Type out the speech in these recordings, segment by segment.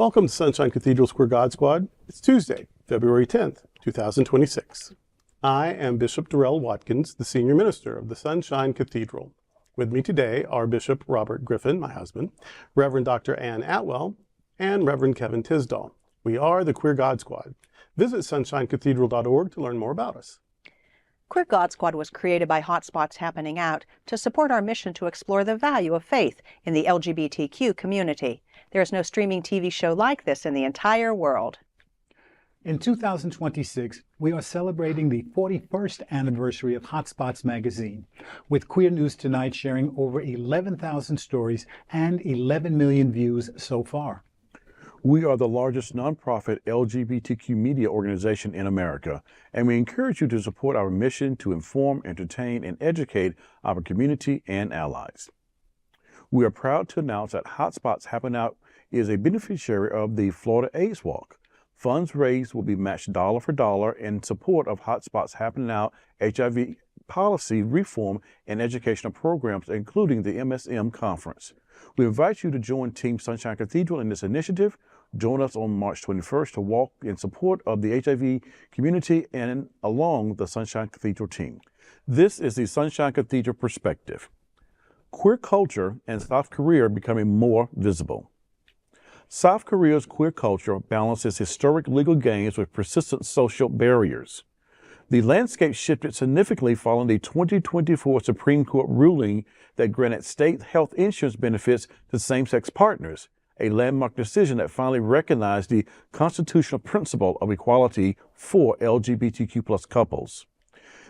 Welcome to Sunshine Cathedral's Queer God Squad. It's Tuesday, February 10th, 2026. I am Bishop Darrell Watkins, the Senior Minister of the Sunshine Cathedral. With me today are Bishop Robert Griffin, my husband, Reverend Dr. Ann Atwell, and Reverend Kevin Tisdall. We are the Queer God Squad. Visit sunshinecathedral.org to learn more about us. Queer God Squad was created by Hotspots Happening Out to support our mission to explore the value of faith in the LGBTQ community. There is no streaming TV show like this in the entire world. In 2026, we are celebrating the 41st anniversary of Hotspots magazine, with Queer News Tonight sharing over 11,000 stories and 11 million views so far. We are the largest nonprofit LGBTQ media organization in America, and we encourage you to support our mission to inform, entertain, and educate our community and allies. We are proud to announce that Hotspots Happening Out is a beneficiary of the Florida AIDS Walk. Funds raised will be matched dollar for dollar in support of Hotspots Happening Out HIV policy reform and educational programs, including the MSM conference. We invite you to join Team Sunshine Cathedral in this initiative. Join us on March 21st to walk in support of the HIV community and along the Sunshine Cathedral team. This is the Sunshine Cathedral perspective. Queer culture in South Korea are becoming more visible. South Korea's queer culture balances historic legal gains with persistent social barriers. The landscape shifted significantly following the 2024 Supreme Court ruling that granted state health insurance benefits to same-sex partners, a landmark decision that finally recognized the constitutional principle of equality for LGBTQ+ couples.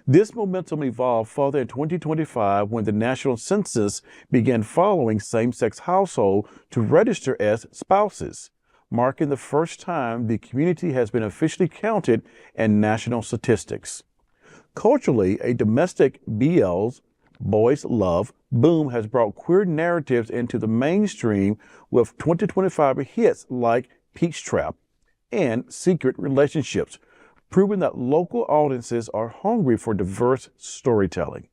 This momentum evolved further in 2025 when the National Census began following same-sex households to register as spouses, marking the first time the community has been officially counted in national statistics. Culturally, a domestic BL's Boys Love boom has brought queer narratives into the mainstream with 2025 hits like Peach Trap and Secret Relationships, proving that local audiences are hungry for diverse storytelling.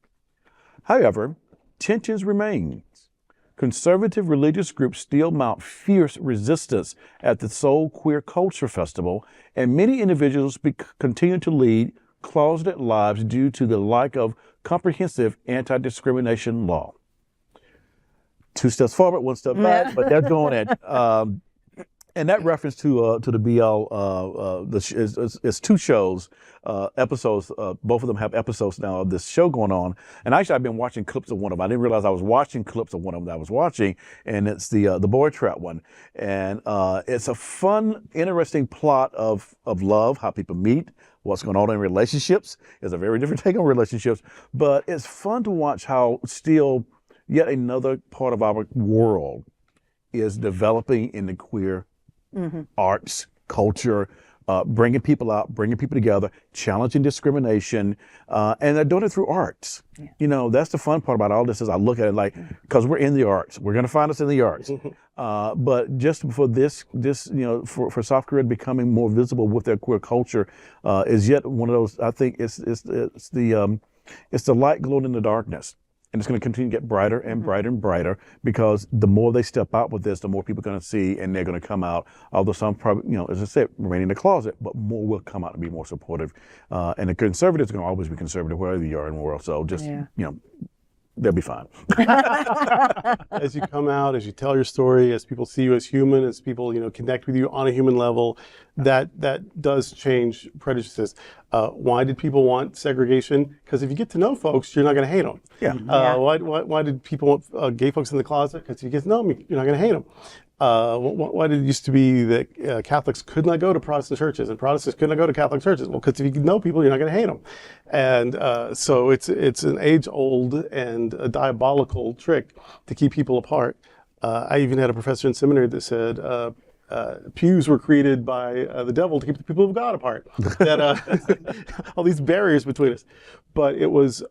However, tensions remain. Conservative religious groups still mount fierce resistance at the Seoul Queer Culture Festival, and many individuals continue to lead closeted lives due to the lack of comprehensive anti-discrimination law. 2 steps forward, 1 step back, but they're going at and that reference to the BL is 2 shows, episodes. Both of them have episodes now of this show going on. And actually, I've been watching clips of one of them. I didn't realize I was watching clips of one of them that I was watching, and it's the Boy Trap one. And it's a fun, interesting plot of love, how people meet, what's going on in relationships. It's a very different take on relationships, but it's fun to watch how still yet another part of our world is developing in the queer arts, culture, bringing people out, bringing people together, challenging discrimination, and they're doing it through arts. Yeah. You know, that's the fun part about all this is I look at it like, because we're in the arts, we're going to find us in the arts. But just for this, you know, for South Korea becoming more visible with their queer culture is yet one of those. I think it's the light glowing in the darkness. And it's going to continue to get brighter and brighter and brighter, because the more they step out with this, the more people are going to see, and they're going to come out. Although some probably, you know, as I said, remain in the closet, but more will come out and be more supportive. And the conservatives are going to always be conservative wherever you are in the world. So just, you know, they'll be fine. As you come out, as you tell your story, as people see you as human, as people, you know, connect with you on a human level, that does change prejudices. Why did people want segregation? Because if you get to know folks, you're not going to hate them. Yeah. Why did people want gay folks in the closet? Because if you get to know them, you're not going to hate them. Why did it used to be that Catholics could not go to Protestant churches and Protestants could not go to Catholic churches? Well, because if you know people, you're not going to hate them. And so it's an age-old and a diabolical trick to keep people apart. I even had a professor in seminary that said pews were created by the devil to keep the people of God apart. That all these barriers between us. But it was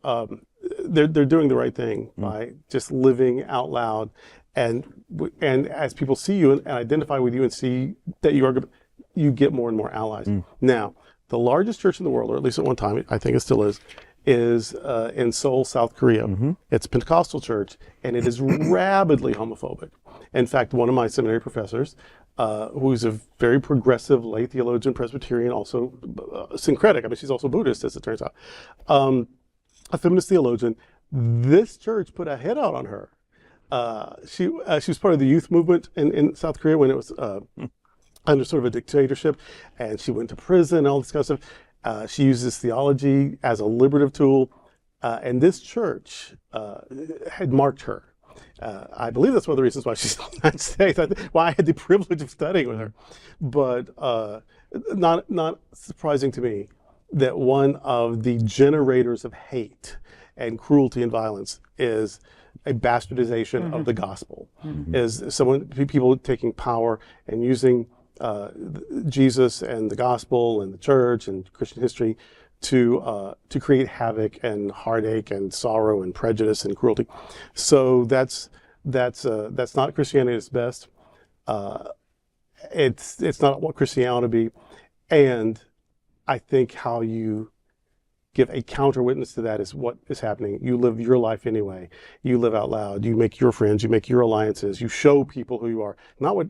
they're doing the right thing by just living out loud. And as people see you and identify with you and see that you get more and more allies. Now, the largest church in the world, or at least at one time, I think it still is is in Seoul, South Korea. It's a Pentecostal church, and it is rabidly homophobic. In fact, one of my seminary professors, who's a very progressive lay theologian, Presbyterian, also syncretic. I mean, she's also Buddhist, as it turns out. A feminist theologian. This church put a hit out on her. She was part of the youth movement in South Korea when it was under sort of a dictatorship, and she went to prison and all this kind of stuff. She uses theology as a liberative tool, and this church had marked her. I believe that's one of the reasons why she's in the United States, why I had the privilege of studying with her. But not surprising to me that one of the generators of hate and cruelty and violence is a bastardization of the gospel, is people taking power and using Jesus and the gospel and the church and Christian history to create havoc and heartache and sorrow and prejudice and cruelty. So that's not Christianity at its best. It's not what Christianity ought to be, and I think how you give a counter witness to that is what is happening. You live your life anyway. You live out loud. You make your friends. You make your alliances. You show people who you are. Not what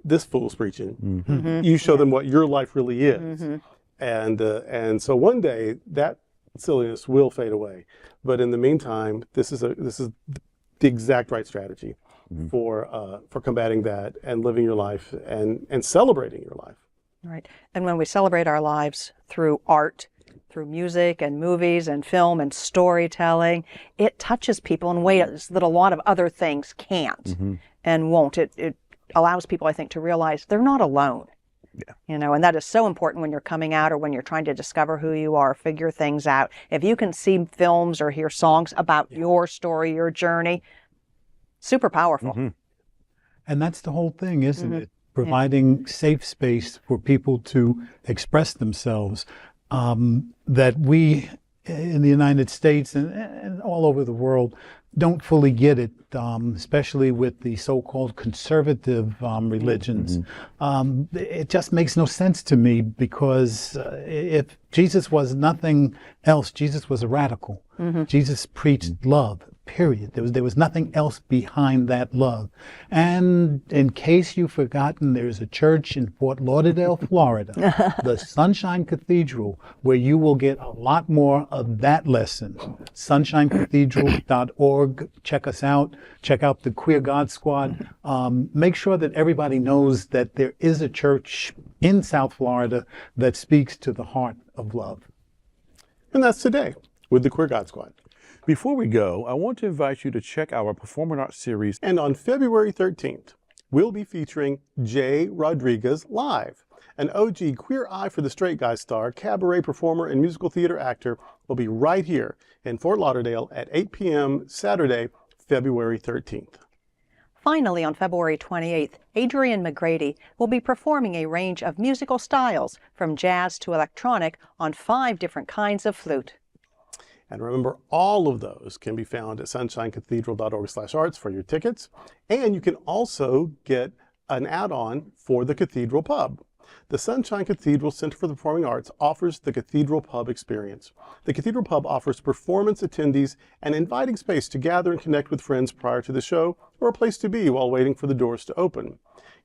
this fool's preaching. You show them what your life really is. And so one day that silliness will fade away. But in the meantime, this is the exact right strategy for combating that and living your life and celebrating your life. Right. And when we celebrate our lives through art, through music and movies and film and storytelling, it touches people in ways that a lot of other things can't and won't. It allows people, I think, to realize they're not alone. Yeah. You know, and that is so important when you're coming out or when you're trying to discover who you are, figure things out. If you can see films or hear songs about your story, your journey, super powerful. And that's the whole thing, isn't it? Providing safe space for people to express themselves. That we in the United States and all over the world don't fully get it, especially with the so-called conservative religions. It just makes no sense to me because if Jesus was nothing else, Jesus was a radical. Jesus preached love, period. There was nothing else behind that love. And in case you've forgotten, there's a church in Fort Lauderdale, Florida, the Sunshine Cathedral, where you will get a lot more of that lesson. SunshineCathedral.org. Check us out. Check out the Queer God Squad. Make sure that everybody knows that there is a church in South Florida that speaks to the heart of love. And that's today with the Queer God Squad. Before we go, I want to invite you to check our performing arts series. And on February 13th, we'll be featuring Jay Rodriguez live. An OG Queer Eye for the Straight Guy star, cabaret performer, and musical theater actor will be right here in Fort Lauderdale at 8 p.m. Saturday, February 13th. Finally, on February 28th, Adrian McGrady will be performing a range of musical styles from jazz to electronic on 5 different kinds of flute. And remember, all of those can be found at sunshinecathedral.org/arts for your tickets. And you can also get an add-on for the Cathedral Pub. The Sunshine Cathedral Center for the Performing Arts offers the Cathedral Pub experience. The Cathedral Pub offers performance attendees an inviting space to gather and connect with friends prior to the show, or a place to be while waiting for the doors to open.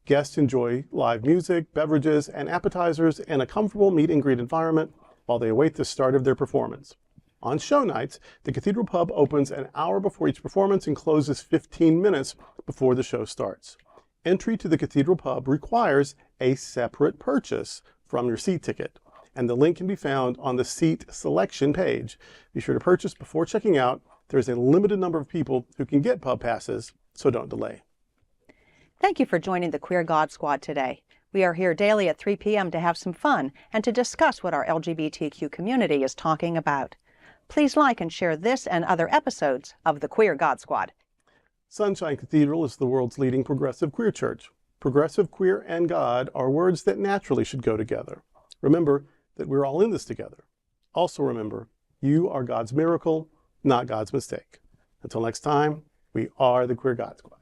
Guests enjoy live music, beverages, and appetizers in a comfortable meet and greet environment while they await the start of their performance. On show nights, the Cathedral Pub opens an hour before each performance and closes 15 minutes before the show starts. Entry to the Cathedral Pub requires a separate purchase from your seat ticket, and the link can be found on the seat selection page. Be sure to purchase before checking out. There's a limited number of people who can get pub passes, so don't delay. Thank you for joining the Queer God Squad today. We are here daily at 3 p.m. to have some fun and to discuss what our LGBTQ community is talking about. Please like and share this and other episodes of the Queer God Squad. Sunshine Cathedral is the world's leading progressive queer church. Progressive, queer, and God are words that naturally should go together. Remember that we're all in this together. Also remember, you are God's miracle, not God's mistake. Until next time, we are the Queer God Squad.